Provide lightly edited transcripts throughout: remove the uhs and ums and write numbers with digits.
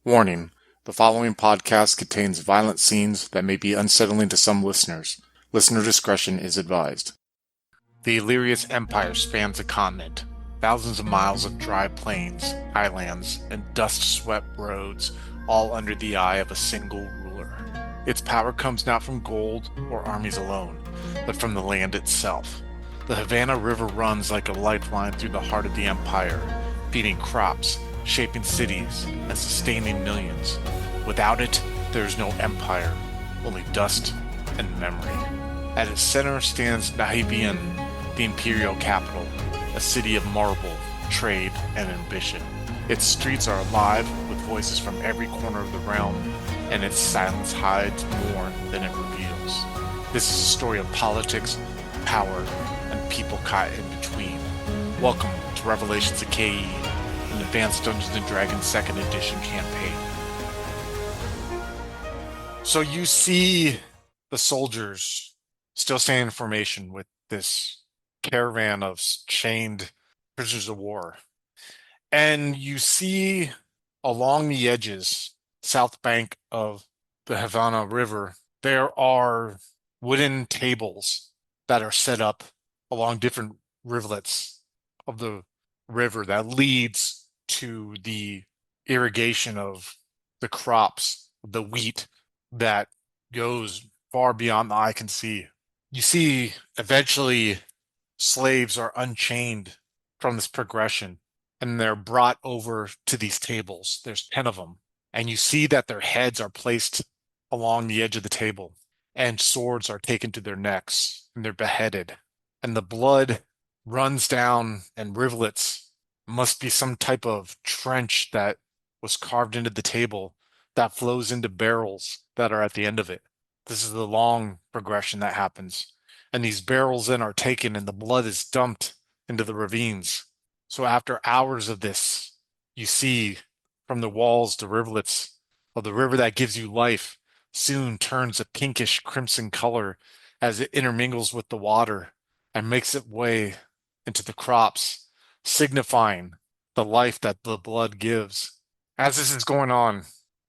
Warning: the following podcast contains violent scenes that may be unsettling to some listeners. Listener discretion is advised. The Illyrius Empire spans a continent. Thousands of miles of dry plains, highlands, and dust-swept roads, all under the eye of a single ruler. Its power comes not from gold or armies alone, but from the land itself. The Havana River runs like a lifeline through the heart of the empire, feeding crops, shaping cities, and sustaining millions. Without it, there is no empire, only dust and memory. At its center stands Nahivian, the imperial capital, a city of marble, trade, and ambition. Its streets are alive with voices from every corner of the realm, and its silence hides more than it reveals. This is a story of politics, power, and people caught in between. Welcome to Revelations of Khayee, an Advanced Dungeons & Dragons 2nd Edition campaign. So you see the soldiers still standing in formation with this caravan of chained prisoners of war. And you see along the edges, south bank of the Havana River, there are wooden tables that are set up along different rivulets of the river that leads to the irrigation of the crops, the wheat that goes far beyond the eye can see. You see, eventually, slaves are unchained from this progression and they're brought over to these tables. There's 10 of them. And you see that their heads are placed along the edge of the table and swords are taken to their necks and they're beheaded. And the blood runs down and rivulets. Must be some type of trench that was carved into the table that flows into barrels that are at the end of it. This is the long progression that happens. And these barrels then are taken and the blood is dumped into the ravines. So after hours of this, you see from the walls the rivulets of the river that gives you life soon turns a pinkish crimson color as it intermingles with the water and makes its way into the crops, signifying the life that the blood gives. As this is going on,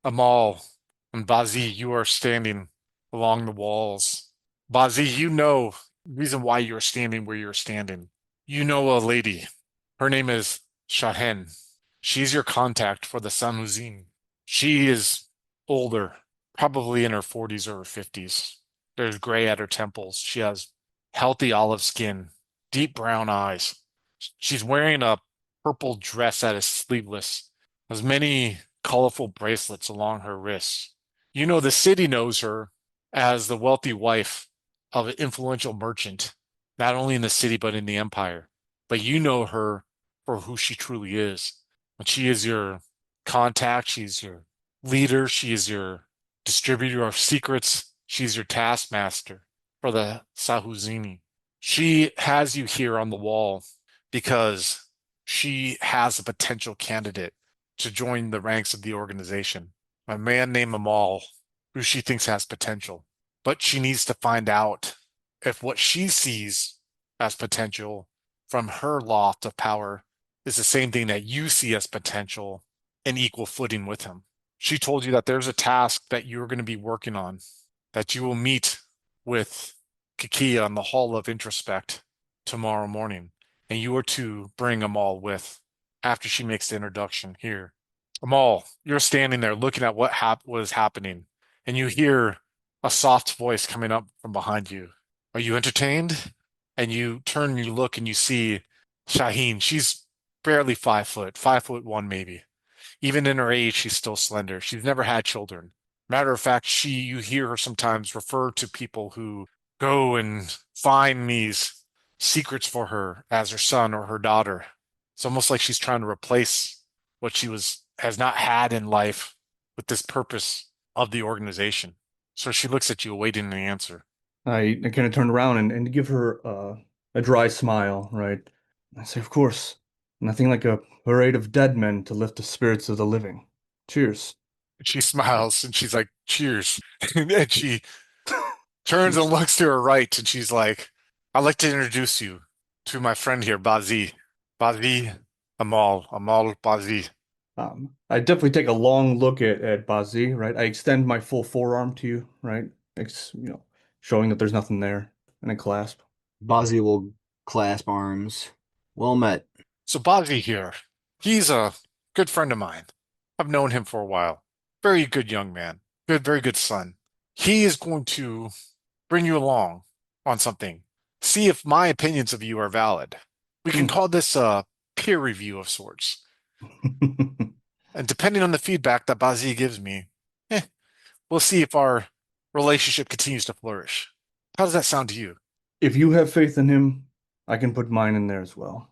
Amal and Bazi, you are standing along the walls. Bazi, you know the reason why you're standing where you're standing. You know a lady. Her name is Shahen. She's your contact for the Samuzin. She is older, probably in her 40s or her 50s. There's gray at her temples. She has healthy olive skin, deep brown eyes. She's wearing a purple dress that is sleeveless, has many colorful bracelets along her wrists. You know, the city knows her as the wealthy wife of an influential merchant, not only in the city but in the empire. But you know her for who she truly is. And she is your contact, she's your leader, she is your distributor of secrets, she's your taskmaster for the Sahuzini. She has you here on the wall because she has a potential candidate to join the ranks of the organization. A man named Amal, who she thinks has potential. But she needs to find out if what she sees as potential from her loft of power is the same thing that you see as potential and equal footing with him. She told you that there's a task that you're going to be working on, that you will meet with Khayee on the Hall of Introspect tomorrow morning, and you are to bring Amal with after she makes the introduction here. Amal, you're standing there looking at what is happening, and you hear a soft voice coming up from behind you. Are you entertained? And you turn and you look and you see Shaheen. She's barely 5 foot, 5'1" maybe. Even in her age, she's still slender. She's never had children. Matter of fact, you hear her sometimes refer to people who go and find these secrets for her as her son or her daughter. It's almost like she's trying to replace what has not had in life with this purpose of the organization. So she looks at you awaiting the answer. I kind of turn around and give her a dry smile, right? I say, of course, nothing like a parade of dead men to lift the spirits of the living. Cheers. She smiles and she's like, cheers. And she turns and Cheers. looks to her right and she's like, I'd like to introduce you to my friend here, Bazi. Bazi Amal Bazi. I definitely take a long look at Bazi, right? I extend my full forearm to you, right? Showing that there's nothing there, and a clasp. Bozzy will clasp arms. Well met. So Boggy here, he's a good friend of mine. I've known him for a while. Very good young man. Good, very good son. He is going to bring you along on something. See if my opinions of you are valid. We can Hmm. call this a peer review of sorts. And depending on the feedback that Bazi gives me, eh, we'll see if our relationship continues to flourish. How does that sound to you? If you have faith in him, I can put mine in there as well.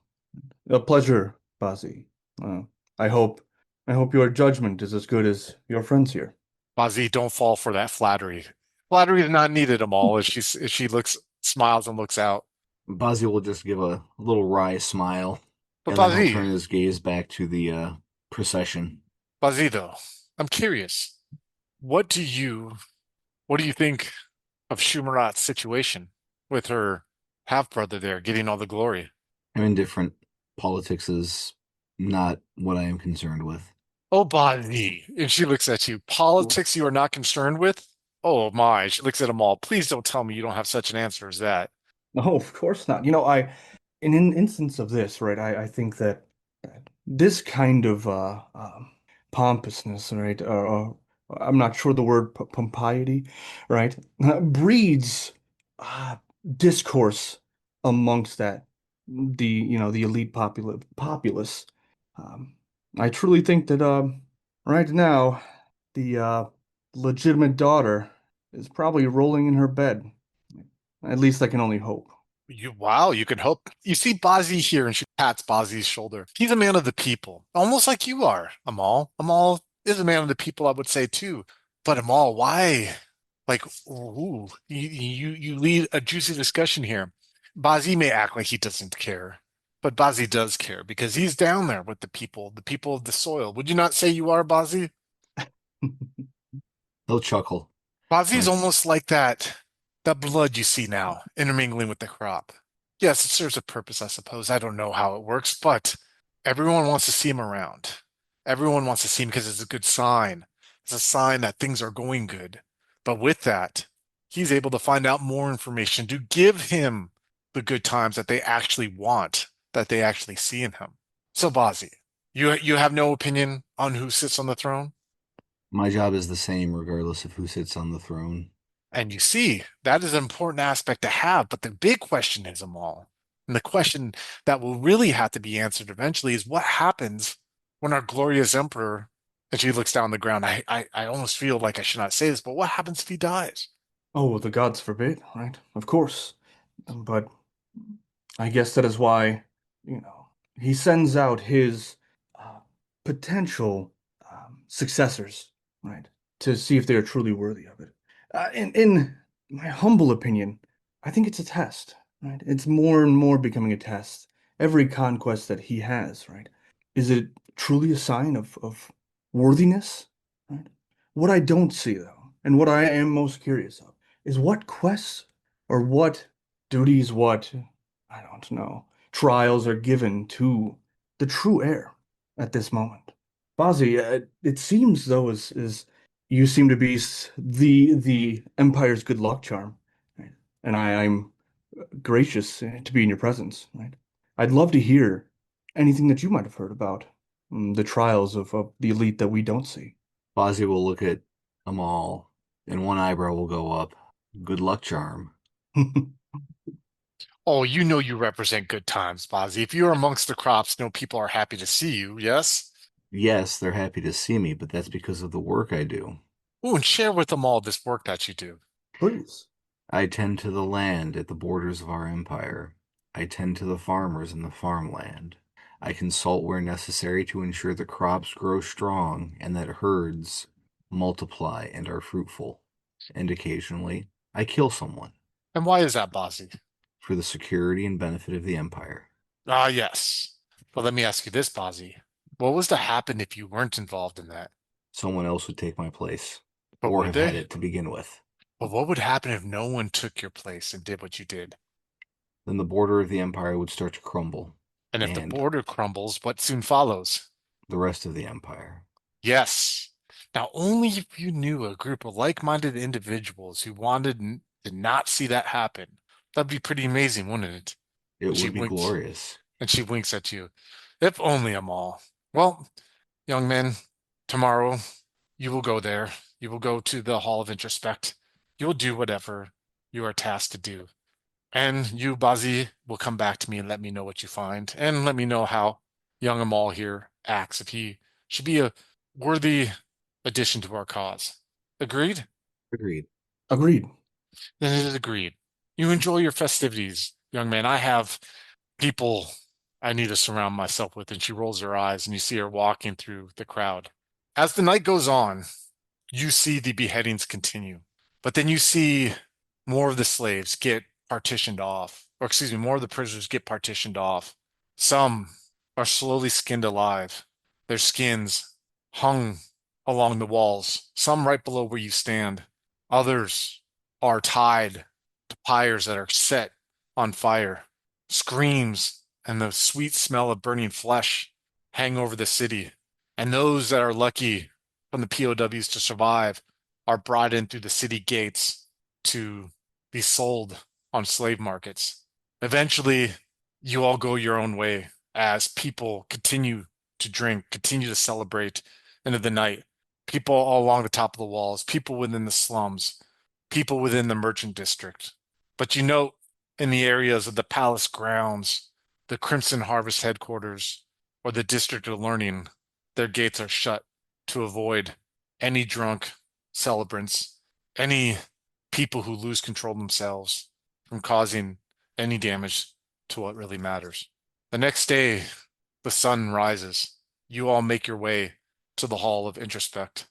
A pleasure, Bazi. Uh, I hope, I hope your judgment is as good as your friends here. Bazi, don't fall for that flattery. Flattery is not needed, Amal, as she looks, smiles and looks out. Bozzy will just give a little wry smile, But and then he'll Bazi, turn his gaze back to the procession. Bazi, though, I'm curious. What do you, what do you think of Shumarat's situation with her half-brother there getting all the glory? I'm indifferent. Politics is not what I am concerned with. Oh, Bazi, and she looks at you. Politics you are not concerned with? Oh my, she looks at them all. Please don't tell me you don't have such an answer as that. No, of course not. In an instance of this, right, I think that this kind of pompousness, right, I'm not sure the word pompiety, right, breeds uh, discourse amongst the elite populace. Um, I truly think that right now the legitimate daughter is probably rolling in her bed. At least I can only hope. Wow, you can hope. You see Bazi here, and she pats Bazi's shoulder. He's a man of the people, almost like you are, Amal. Amal is a man of the people, I would say too. But Amal, why? Like, ooh, you lead a juicy discussion here. Bazi may act like he doesn't care, but Bazi does care because he's down there with the people of the soil. Would you not say you are, Bazi? He'll chuckle. Bazi's Like, almost like that blood you see now intermingling with the crop. Yes, it serves a purpose, I suppose. I don't know how it works, but everyone wants to see him around. Everyone wants to see him because it's a good sign. It's a sign that things are going good. But with that, he's able to find out more information to give him the good times that they actually want, that they actually see in him. So, Bazi, you have no opinion on who sits on the throne? my job is the same regardless of who sits on the throne. And you see, that is an important aspect to have. But the big question is, Amal, and the question that will really have to be answered eventually is what happens when our glorious emperor, and she looks down on the ground. I almost feel like I should not say this, but what happens if he dies? Oh, the gods forbid, right? Of course. But I guess that is why, he sends out his uh, potential successors, right? To see if they are truly worthy of it. In my humble opinion, I think it's a test, right? It's more and more becoming a test. Every conquest that he has, right? Is it truly a sign of worthiness, right? What I don't see, though, and what I am most curious of, is what quests or what duties, I don't know, trials are given to the true heir at this moment. Bazi, it seems though as you seem to be the Empire's good luck charm, right? And I'm gracious to be in your presence, right? I'd love to hear anything that you might have heard about the trials of the elite that we don't see. Bozzy will look at them all, and one eyebrow will go up. Good luck charm. Oh, you know you represent good times, Bazi. If you're amongst the crops, no people are happy to see you, yes? Yes, they're happy to see me, but that's because of the work I do. Oh, and share with them all this work that you do. Please. I tend to the land at the borders of our empire. I tend to the farmers in the farmland. I consult where necessary to ensure the crops grow strong and that herds multiply and are fruitful. And occasionally, I kill someone And why is that, Bazi? for the security and benefit of the empire. Ah, yes. But let me ask you this, Bazi. What was to happen if you weren't involved in that? Someone else would take my place, But or would have had they? it to begin with. But what would happen if no one took your place and did what you did? Then the border of the empire would start to crumble, And if the and border crumbles, what soon follows? The rest of the empire. Yes. Now, only if you knew a group of like-minded individuals who to not see that happen. That'd be pretty amazing, wouldn't it? It And she would be winks, glorious. and she winks at you. If only Amal. Well, young man, tomorrow you will go there. You will go to the Hall of Introspect. You will do whatever you are tasked to do. And you, Bazi, will come back to me and let me know what you find, and let me know how young Amal here acts, if he should be a worthy addition to our cause. Agreed? Agreed. Agreed. Then it is agreed. You enjoy your festivities, young man. I have people I need to surround myself with. And she rolls her eyes, and you see her walking through the crowd. As the night goes on, you see the beheadings continue, but then you see more of the slaves get partitioned off, or excuse me, more of the prisoners get partitioned off. Some are slowly skinned alive, their skins hung along the walls, some right below where you stand. Others are tied to pyres that are set on fire. Screams and the sweet smell of burning flesh hang over the city. And those that are lucky from the POWs to survive are brought in through the city gates to be sold on slave markets. Eventually, you all go your own way as people continue to drink, continue to celebrate into the night. People all along the top of the walls, people within the slums, people within the merchant district. But you note in the areas of the palace grounds, the Crimson Harvest headquarters, or the District of Learning, their gates are shut to avoid any drunk celebrants, any people who lose control themselves from causing any damage to what really matters. The next day, the sun rises. You all make your way to the Hall of Introspect.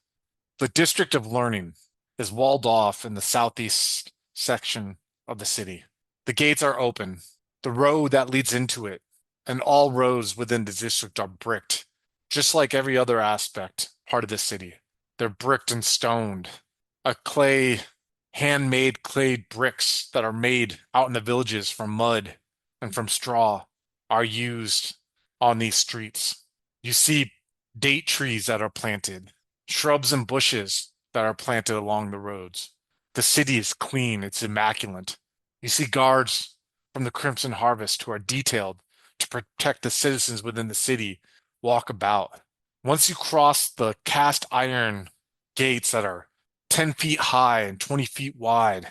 The District of Learning is walled off in the southeast section of the city. The gates are open. The road that leads into it, and all roads within the district are bricked, just like every other aspect part of the city. They're bricked and stoned. A handmade clay bricks that are made out in the villages from mud and from straw are used on these streets. You see date trees that are planted, shrubs and bushes that are planted along the roads. The city is clean, it's immaculate. You see guards from the Crimson Harvest who are detailed to protect the citizens within the city walk about. Once you cross the cast iron gates that are 10 feet high and 20 feet wide,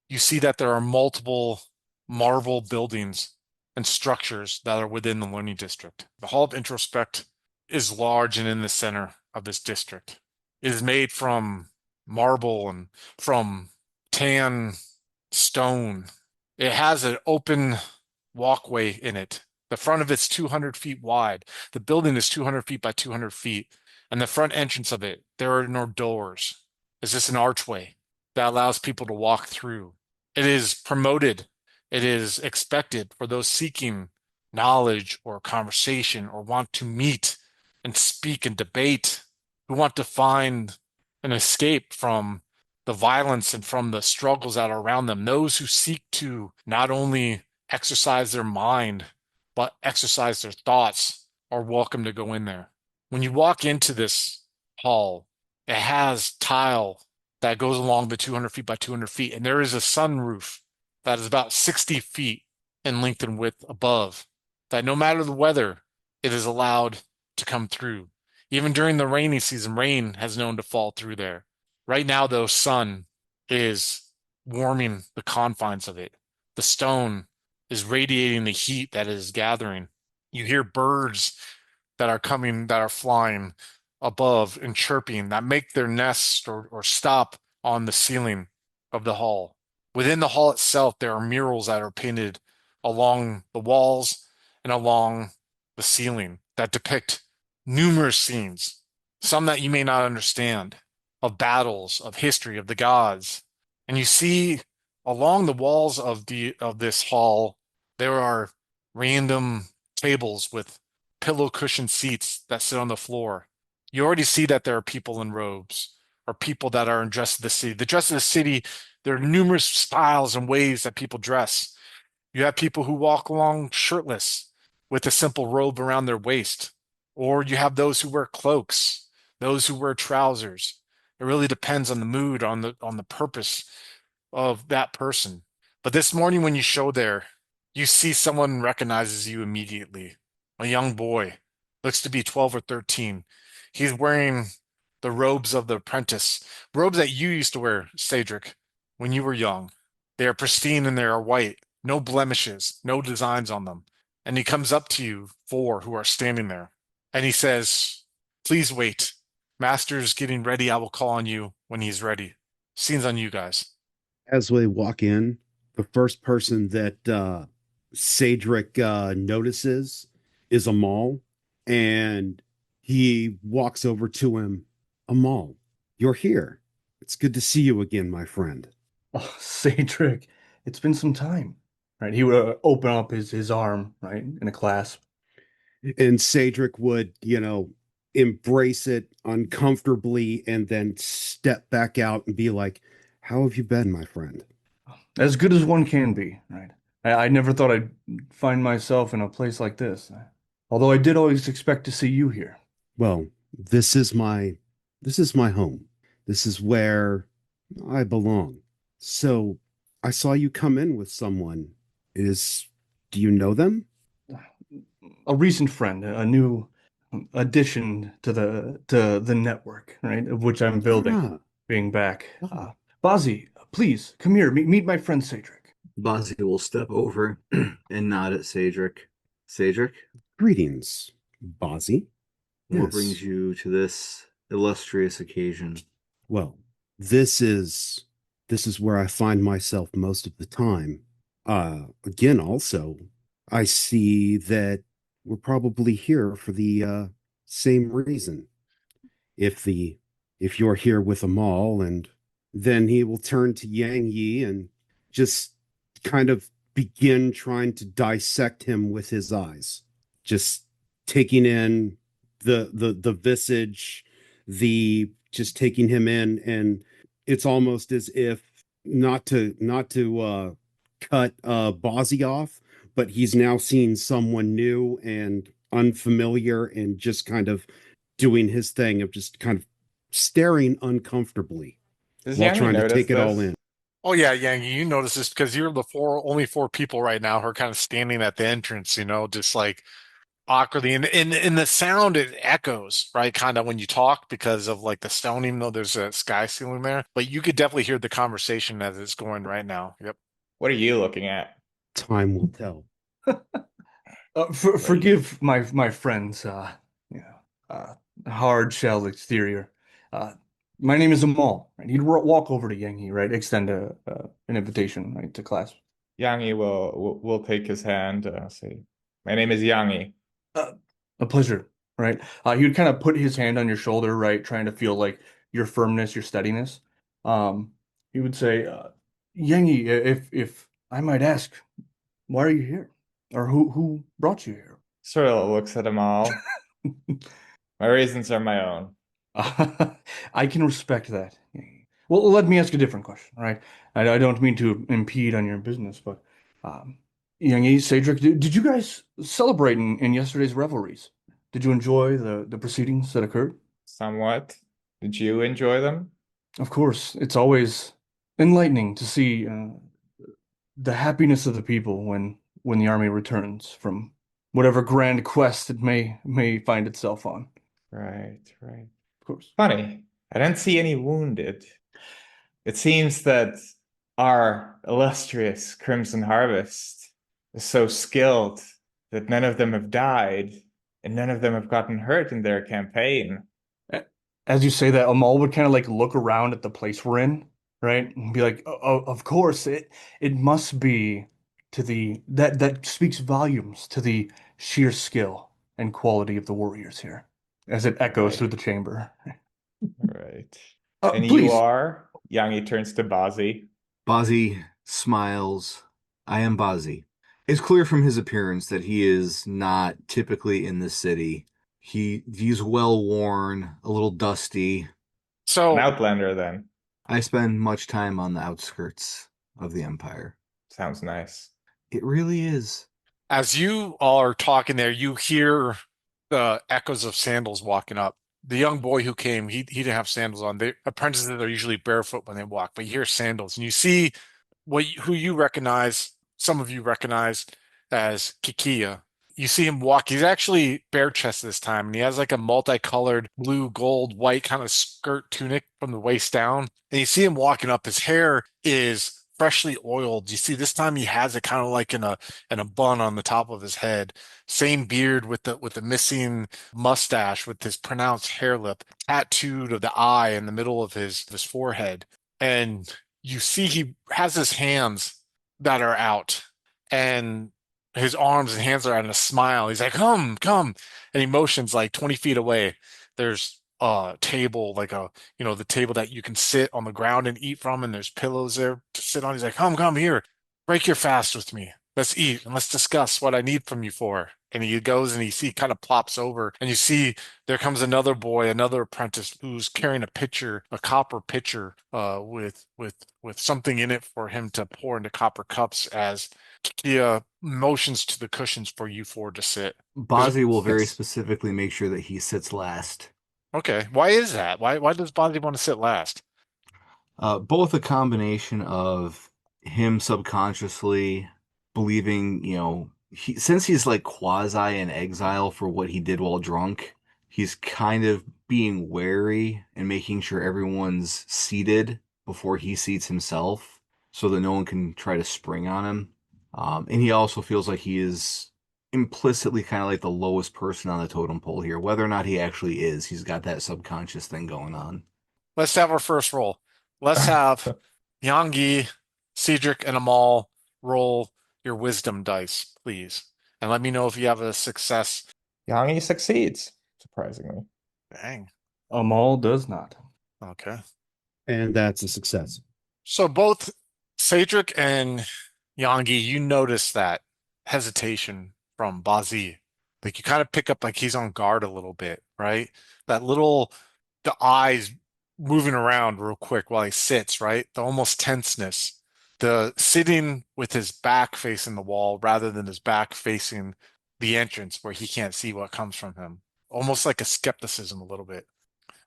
you see that there are multiple marble buildings and structures that are within the learning district. The Hall of Introspect is large and in the center of this district. It is made from marble and from tan stone. It has an open walkway in it. The front of it's 200 feet wide. The building is 200 feet by 200 feet. And the front entrance of it, there are no doors. It's just an archway that allows people to walk through. It is promoted. It is expected for those seeking knowledge or conversation or want to meet and speak and debate, who want to find an escape from the violence and from the struggles that are around them. Those who seek to not only exercise their mind, but exercise their thoughts are welcome to go in there. When you walk into this hall, it has tile that goes along the 200 feet by 200 feet, and there is a sunroof that is about 60 feet in length and width above, that no matter the weather, it is allowed to come through. Even during the rainy season, rain has known to fall through there. Right now, though, sun is warming the confines of it. The stone is radiating the heat that is gathering. You hear birds that are coming, that are flying above and chirping, that make their nests or stop on the ceiling of the hall. Within the hall itself, there are murals that are painted along the walls and along the ceiling that depict numerous scenes, some that you may not understand, of battles, of history, of the gods. And you see along the walls of this hall, there are random tables with pillow cushion seats that sit on the floor. You already see that there are people in robes or people that are in dress of the city. The dress of the city, there are numerous styles and ways that people dress. You have people who walk along shirtless with a simple robe around their waist. or you have those who wear cloaks, those who wear trousers. It really depends on the mood, on the purpose of that person. But this morning when you show there, you see someone recognizes you immediately. A young boy, looks to be 12 or 13. He's wearing the robes of the apprentice, robes that you used to wear, Cedric, when you were young. They are pristine and they are white, no blemishes, no designs on them. And he comes up to you four who are standing there, and he says, "Please wait. Master's getting ready. I will call on you when he's ready." Scene's on you guys. As we walk in, the first person that Cedric notices is Amal, and he walks over to him. Amal, you're here. It's good to see you again, my friend. Oh, Cedric, it's been some time, right? He would open up his arm, right, in a clasp. And Cedric would, embrace it uncomfortably and then step back out and be like, how have you been, my friend? As good as one can be, right? I never thought I'd find myself in a place like this. Although I did always expect to see you here. Well, this is my home. This is where I belong. So I saw you come in with someone. Do you know them? A recent friend, a new addition to the network, right, of which I'm building, Ah, being back. Bazi, please come here. Meet my friend Cedric. Bazzi will step over and nod at Cedric. Cedric, greetings, Bozzy. what Yes. brings you to this illustrious occasion? Well, this is where I find myself most of the time. Again, also, I see that we're probably here for the same reason. If you're here with Amal, and then he will turn to Yang Yi and just kind of begin trying to dissect him with his eyes, just taking in the visage, the just taking him in, and it's almost as if not to cut Bozzy off, but he's now seeing someone new and unfamiliar and just kind of doing his thing of just kind of staring uncomfortably Does while Yanni trying to notice take it all this? in. Oh yeah, Yang, you notice this because you're the only four people right now who are kind of standing at the entrance, just like awkwardly. And in the sound it echoes, right? Kind of when you talk because of like the stone, even though there's a sky ceiling there. But you could definitely hear the conversation as it's going right now. Yep. What are you looking at? Time will tell. Forgive my friend's hard shell exterior. My name is Amal, right? He'd walk over to Yang He, right? Extend an invitation, right, to class. Yangi will take his hand, say, "My name is Yangi." A pleasure, right? He would kind of put his hand on your shoulder, right, trying to feel like your firmness, your steadiness. He would say, Yangi, if I might ask, why are you here? Or who brought you here? Sort of looks at them all. My reasons are my own. I can respect that. Well, let me ask a different question, right? I don't mean to impede on your business, but Yangi, Cedric, did you guys celebrate in yesterday's revelries? Did you enjoy the proceedings that occurred? Somewhat. Did you enjoy them? Of course, it's always enlightening to see the happiness of the people when the army returns from whatever grand quest it may find itself on. Right, right. Of course. Funny. I didn't see any wounded. It seems that our illustrious Crimson Harvest is so skilled that none of them have died and none of them have gotten hurt in their campaign. As you say that, Amal would kind of like look around at the place we're in, right? And be like, oh, of course, it must be that speaks volumes to the sheer skill and quality of the warriors here, as it echoes Right. through the chamber. Right. And Please. you are? Yangi turns to Bazzi. Bazzi smiles. I am Bazzi. It's clear from his appearance that he is not typically in the city. He's well worn, a little dusty. An So Outlander, then. I spend much time on the outskirts of the Empire. Sounds nice. It really is. as you all are talking there, you hear the echoes of sandals walking up. The young boy who came, he didn't have sandals on. Apprentices are usually barefoot when they walk, but you hear sandals, and you see who you recognize. Some of you recognize as Khayee. You see him walk. He's actually bare chested this time, and he has like a multicolored blue, gold, white kind of skirt tunic from the waist down. And you see him walking up. His hair is freshly oiled. You see this time he has it kind of like in a bun on the top of his head. Same beard with the missing mustache with his pronounced hair lip, tattooed of the eye in the middle of his forehead. And you see he has his hands that are out, and his arms and hands are out in a smile. He's like, come, come. And he motions like 20 feet away. There's a table, like the table that you can sit on the ground and eat from, and there's pillows there to sit on. He's like, come, come here. Break your fast with me. Let's eat and let's discuss what I need from you for. And he goes and he kind of plops over, and you see there comes another boy, another apprentice who's carrying a pitcher, a copper pitcher, with something in it for him to pour into copper cups as he motions to the cushions for you four to sit. Bozzy will very Yes. specifically make sure that he sits last. Okay, why is that? Why does Bozzy want to sit last? Both a combination of him subconsciously believing, since he's like quasi in exile for what he did while drunk, he's kind of being wary and making sure everyone's seated before he seats himself so that no one can try to spring on him. And he also feels like he is implicitly kind of like the lowest person on the totem pole here. Whether or not he actually is, he's got that subconscious thing going on. Let's have our first roll. Let's have Yangi, Cedric, and Amal roll your wisdom dice, please. And let me know if you have a success. Yangi succeeds, surprisingly. Dang. Amal does not. Okay. And that's a success. So both Cedric and Yangi, you notice that hesitation from Bazi. Like you kind of pick up like he's on guard a little bit, right? The eyes moving around real quick while he sits, right? The almost tenseness. The sitting with his back facing the wall rather than his back facing the entrance where he can't see what comes from him. Almost like a skepticism a little bit.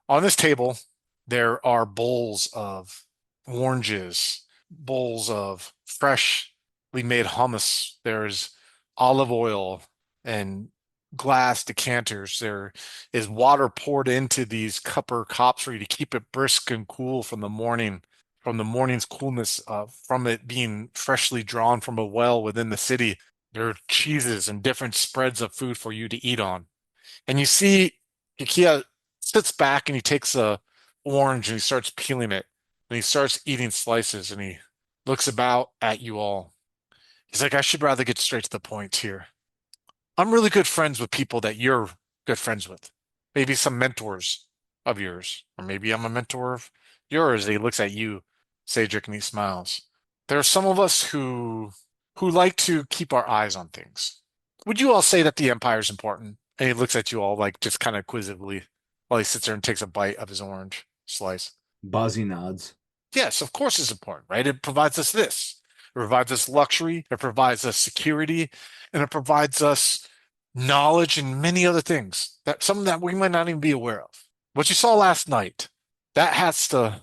On this table, there are bowls of oranges, bowls of freshly made hummus. There's olive oil and glass decanters. There is water poured into these copper cups for you to keep it brisk and cool from the morning's coolness, from it being freshly drawn from a well within the city. There are cheeses and different spreads of food for you to eat on. And you see Ikea sits back and he takes a orange and he starts peeling it. And he starts eating slices and he looks about at you all. He's like, I should rather get straight to the point here. I'm really good friends with people that you're good friends with. Maybe some mentors of yours. Or maybe I'm a mentor of yours. And he looks at you, Cedric, and he smiles. There are some of us who like to keep our eyes on things. Would you all say that the Empire is important? And he looks at you all like just kind of quizzically while he sits there and takes a bite of his orange slice. Bozzy nods. Yes, of course it's important, right? It provides us this. It provides us luxury, it provides us security, and it provides us knowledge and many other things that some that we might not even be aware of. What you saw last night, that has to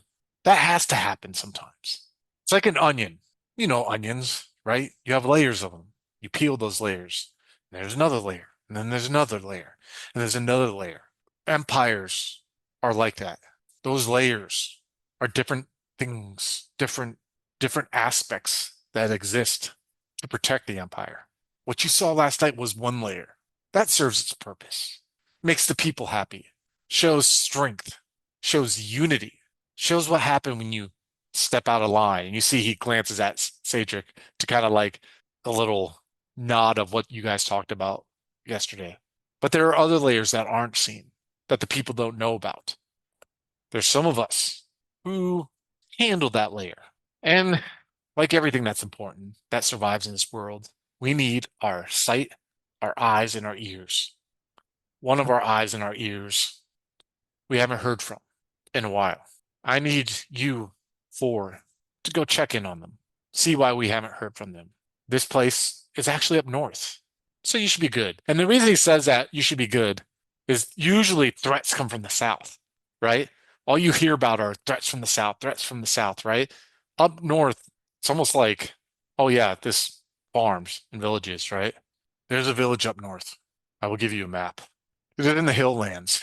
happen sometimes. It's like an onion. You know onions, right? You have layers of them. You peel those layers. And there's another layer. And then there's another layer. And there's another layer. Empires are like that. Those layers are different things, different aspects that exist to protect the empire. What you saw last night was one layer. That serves its purpose. Makes the people happy. Shows strength. Shows unity. Shows what happened when you step out of line. And you see he glances at Cedric to kind of like a little nod of what you guys talked about yesterday. But there are other layers that aren't seen, that the people don't know about. There's some of us who handle that layer. And like everything that's important, that survives in this world, we need our sight, our eyes, and our ears. One of our eyes and our ears we haven't heard from in a while. I need you four to go check in on them, see why we haven't heard from them. This place is actually up north, so you should be good. And the reason he says that you should be good is usually threats come from the south, right? All you hear about are threats from the south, right? Up north, it's almost like, oh yeah, this farms and villages, right? There's a village up north. I will give you a map. It's in the hill lands.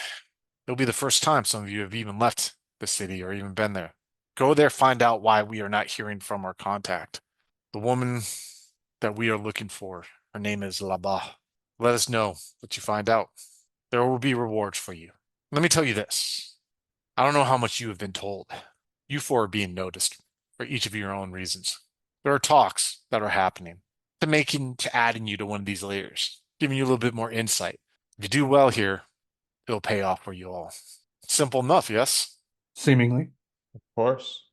It'll be the first time some of you have even left the city or even been there. Go there, find out why we are not hearing from our contact. The woman that we are looking for, her name is Laba. Let us know what you find out. There will be rewards for you. Let me tell you this. I don't know how much you have been told. You four are being noticed for each of your own reasons. There are talks that are happening to adding you to one of these layers, giving you a little bit more insight. If you do well here, it'll pay off for you all. Simple enough, yes? Seemingly. Of course.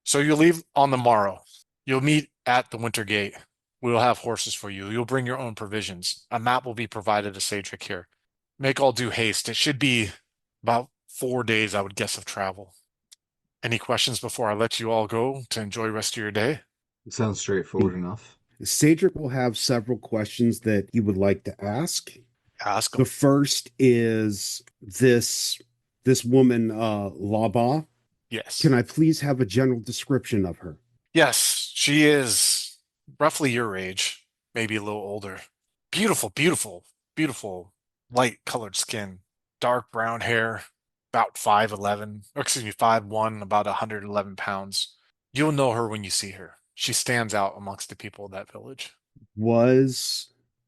So you'll leave on the morrow. You'll meet at the Winter Gate. We will have horses for you. You'll bring your own provisions. A map will be provided to Sadric here. Make all due haste. It should be about 4 days, I would guess, of travel. Any questions before I let you all go to enjoy the rest of your day? It sounds straightforward enough. Cedric will have several questions that he would like to ask. Ask The them. first is this woman, Laba. Yes. Can I please have a general description of her? Yes, she is roughly your age, maybe a little older. Beautiful, beautiful, beautiful, light colored skin, dark brown hair, about 5'11", or excuse me, 5'1", about 111 pounds. You'll know her when you see her. She stands out amongst the people of that village.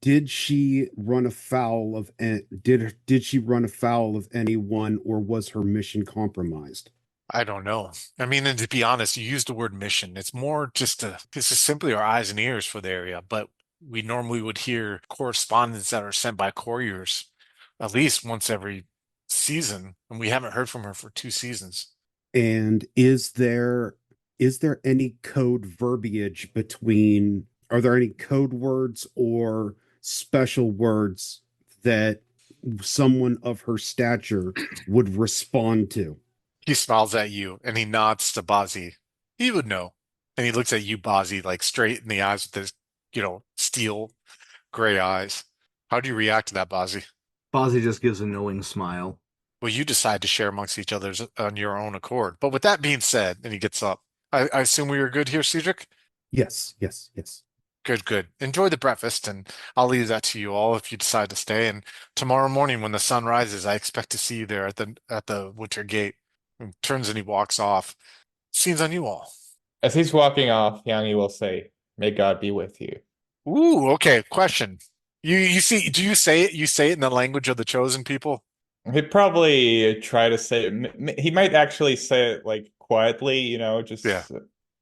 Did she run afoul of did she run afoul of anyone, or was her mission compromised? I don't know. I mean, and to be honest, you used the word mission. It's more this is simply our eyes and ears for the area, but we normally would hear correspondence that are sent by couriers at least once every season, and we haven't heard from her for 2 seasons. And is there any code verbiage between, are there any code words or special words that someone of her stature would respond to? He smiles at you and he nods to Bazi. He would know. And he looks at you, Bazi, like straight in the eyes with his, steel gray eyes. How do you react to that, Bazi? Fozzie just gives a knowing smile. Well, you decide to share amongst each other on your own accord. But with that being said, and he gets up, I assume we are good here, Cedric? Yes. Good, good. Enjoy the breakfast, and I'll leave that to you all if you decide to stay. And tomorrow morning, when the sun rises, I expect to see you there at the Winter Gate. And turns and he walks off. Scenes on you all. As he's walking off, Yangi will say, "May God be with you." Ooh, okay. Question. You see? Do you say it? You say it in the language of the chosen people? He'd probably try to say it. He might actually say it like quietly, just Yeah.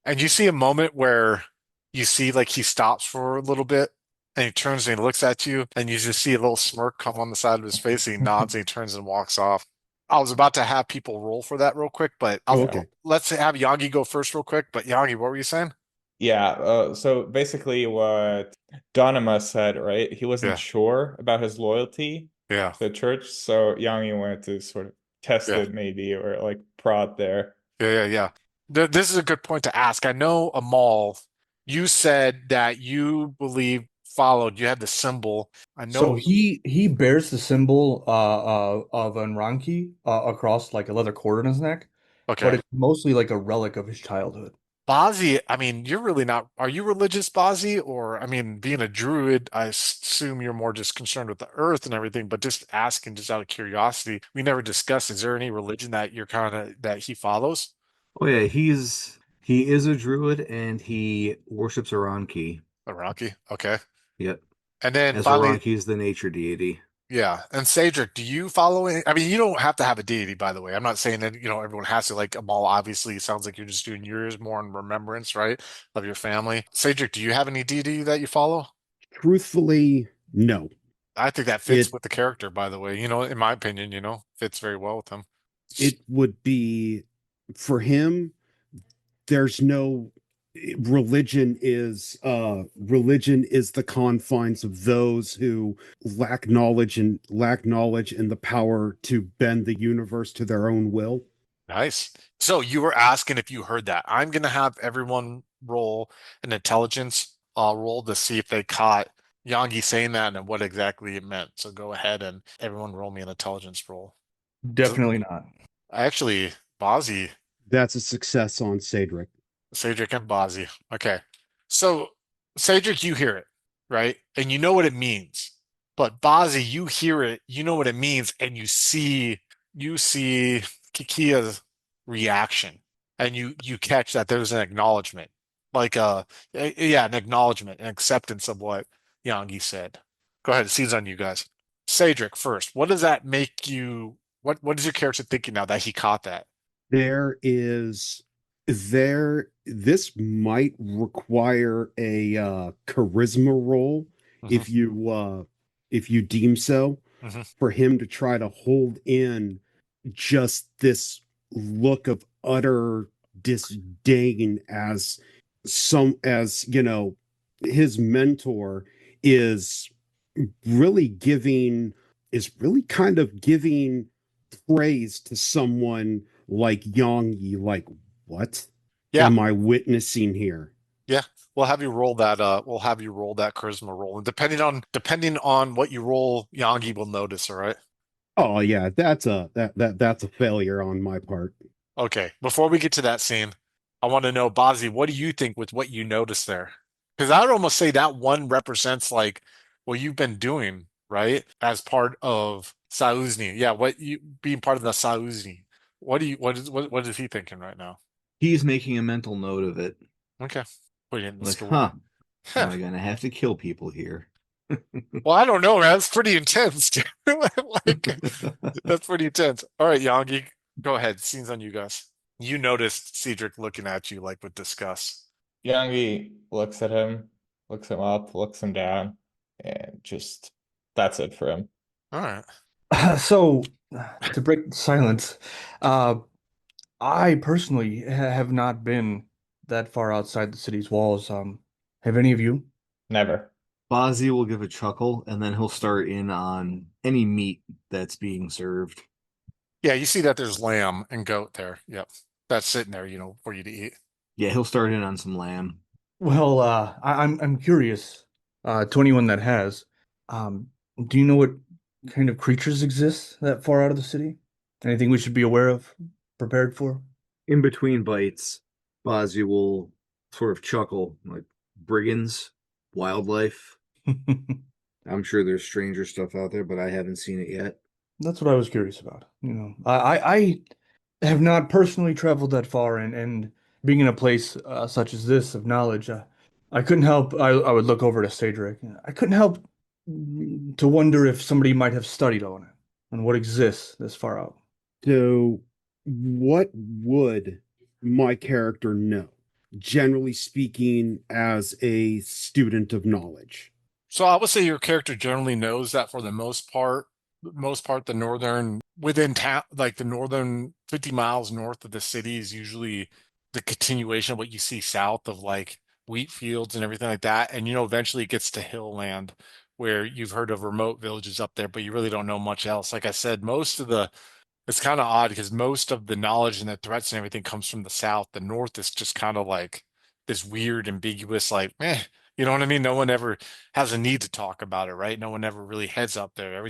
And you see a moment where you see like he stops for a little bit and he turns and he looks at you and you just see a little smirk come on the side of his face and he nods and he turns and walks off. I was about to have people roll for that real quick, but Okay. let's have Yangi go first real quick. But Yangi, what were you saying? Yeah, so basically what Donima said, right? He wasn't Yeah, sure about his loyalty yeah, to the church, so Yangi wanted to sort of test yeah, it maybe or like prod there. yeah. This is a good point to ask. I know Amal, you said that you believe followed, you had the symbol. I So know, he bears the symbol of Enranki across like a leather cord on his neck, but okay. it's mostly like a relic of his childhood. Bazi, I mean, you're really not, are you religious, Bazi? Or, I mean, being a druid, I assume you're more just concerned with the earth and everything, but just asking just out of curiosity, we never discussed, is there any religion that you're that he follows? Oh yeah, he is a druid and he worships Aranki. Iraqi, okay. Yep. And then As finally, Aranki is the nature deity. yeah. And Cedric, do you follow any? I mean, you don't have to have a deity, by the way. I'm not saying that, everyone has to like Amal, obviously. It sounds like you're just doing yours more in remembrance, right? Of your family. Cedric, do you have any deity that you follow? Truthfully, no. I think that fits It with the character, by the way. In my opinion, fits very well with him. it would be, for him, there's no, religion is the confines of those who lack knowledge and the power to bend the universe to their own will. Nice. So you were asking if you heard that. I'm gonna have everyone roll an intelligence roll to see if they caught, Yangi saying that and what exactly it meant. So go ahead and everyone roll me an intelligence roll. Definitely not. Actually, Bozzy, That's a success on Cedric. Cedric and Bozzy. Okay. So Cedric, you hear it, right? And you know what it means. But Bozzy, you hear it, you know what it means, and you see Kikia's reaction. And you catch that there's an acknowledgement. Like yeah, an acknowledgement, an acceptance of what Yangi said. Go ahead, it seems on you guys. Cedric first. What does that make you what is your character thinking now that he caught that? There is this might require a charisma roll Hmm. if you deem so, Hmm. for him to try to hold in just this look of utter disdain as his mentor is really giving is really kind of giving praise to someone like Yongyi. Like, what Yeah, am I witnessing here? yeah. We'll have you roll that charisma roll. And depending on what you roll, Yangi will notice, all right? Oh yeah, that's a failure on my part. Okay. Before we get to that scene, I want to know, Bozzy, what do you think with what you noticed there? Because I would almost say that one represents like what you've been doing, right? As part of Sauzni. Yeah, what you being part of the Sauzni. What is he thinking right now? He's making a mental note of it. Okay. Put it in the Like, story. huh, am I gonna have to kill people here? Well, I don't know, man. That's pretty intense, dude. Like, that's pretty intense. All right, Yangi, go ahead. Scene's on you guys. You noticed Cedric looking at you like with disgust. Yangi looks at him, looks him up, looks him down, and just that's it for him. All right. So, to break the silence, uh, I personally have not been that far outside the city's walls. Have any of you? Never. Bozzy will give a chuckle and then he'll start in on any meat that's being served. Yeah, you see that there's lamb and goat there. Yep. That's sitting there, for you to eat. Yeah, he'll start in on some lamb. Well, I'm curious. To anyone that has, um, do you know what kind of creatures exist that far out of the city? Anything we should be aware of, prepared for? In between bites, Bozzy will sort of chuckle, like brigands, wildlife. I'm sure there's stranger stuff out there, but I haven't seen it yet. That's what I was curious about. I have not personally traveled that far, and being in a place such as this of knowledge, I couldn't help. I would look over to Cedric. I couldn't help to wonder if somebody might have studied on it and what exists this far out. So, what would my character know, generally speaking, as a student of knowledge? So I would say your character generally knows that for the most part, the northern within town, like the northern 50 miles north of the city is usually the continuation of what you see south of like wheat fields and everything like that. And eventually it gets to hill land where you've heard of remote villages up there, but you really don't know much else. Like I said, it's kind of odd because most of the knowledge and the threats and everything comes from the south. The north is just kind of like this weird, ambiguous, like, you know what I mean? No one ever has a need to talk about it, right? No one ever really heads up there.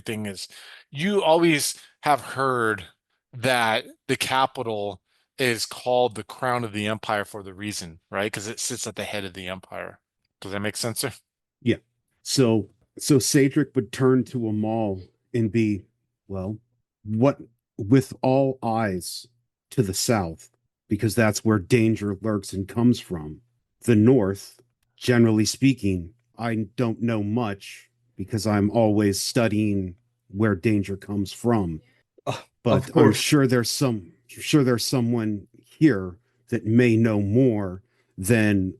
You always have heard that the capital is called the crown of the empire for the reason, right? Because it sits at the head of the empire. Does that make sense, sir? Yeah. So Cedric would turn to Amal and be, well, what with all eyes to the south, because that's where danger lurks and comes from. The north, generally speaking, I don't know much because I'm always studying where danger comes from. Of But course. sure there's someone here that may know more than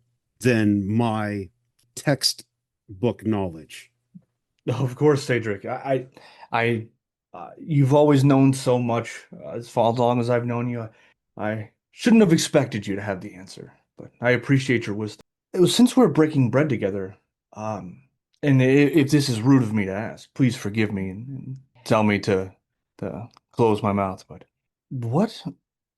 my textbook knowledge. Of course, Cedric. You've always known so much as far long as I've known you. I shouldn't have expected you to have the answer, but I appreciate your wisdom. It was since we're breaking bread together, um, and if this is rude of me to ask, please forgive me and tell me to close my mouth. But what,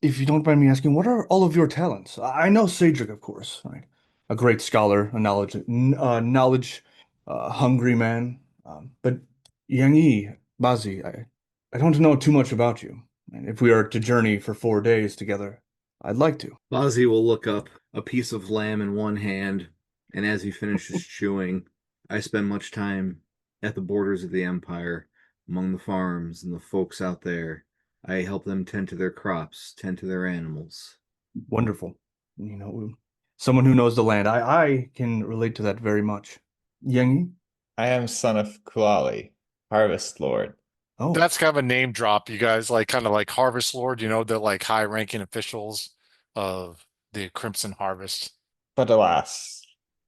if you don't mind me asking, what are all of your talents? I know Cedric, of course, right? A great scholar, a knowledge a hungry man. But Yang Bazi, I don't know too much about you. And if we are to journey for 4 days together, I'd like to. Bozzy will look up, a piece of lamb in one hand, and as he finishes chewing, I spend much time at the borders of the Empire, among the farms and the folks out there. I help them tend to their crops, tend to their animals. Wonderful. Someone who knows the land. I can relate to that very much. Yangi? I am son of Kulali, Harvest Lord. Oh, That's kind of a name drop, you guys, like kind of like Harvest Lord, the like high-ranking officials of the Crimson Harvest. But alas,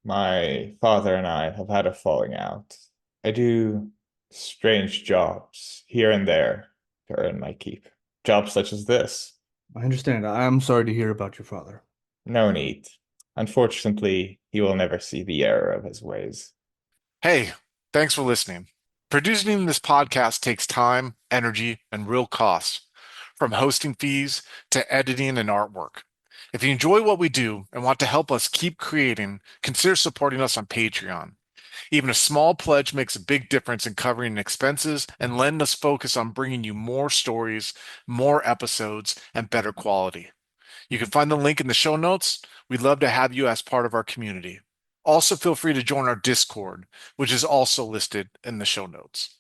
my father and I have had a falling out. I do strange jobs here and there to earn my keep. Jobs such as this. I understand. I'm sorry to hear about your father. No need. Unfortunately, he will never see the error of his ways. Hey, thanks for listening. Producing this podcast takes time, energy, and real cost, from hosting fees to editing and artwork. If you enjoy what we do and want to help us keep creating, consider supporting us on Patreon. Even a small pledge makes a big difference in covering expenses and letting us focus on bringing you more stories, more episodes, and better quality. You can find the link in the show notes. We'd love to have you as part of our community. Also, feel free to join our Discord, which is also listed in the show notes.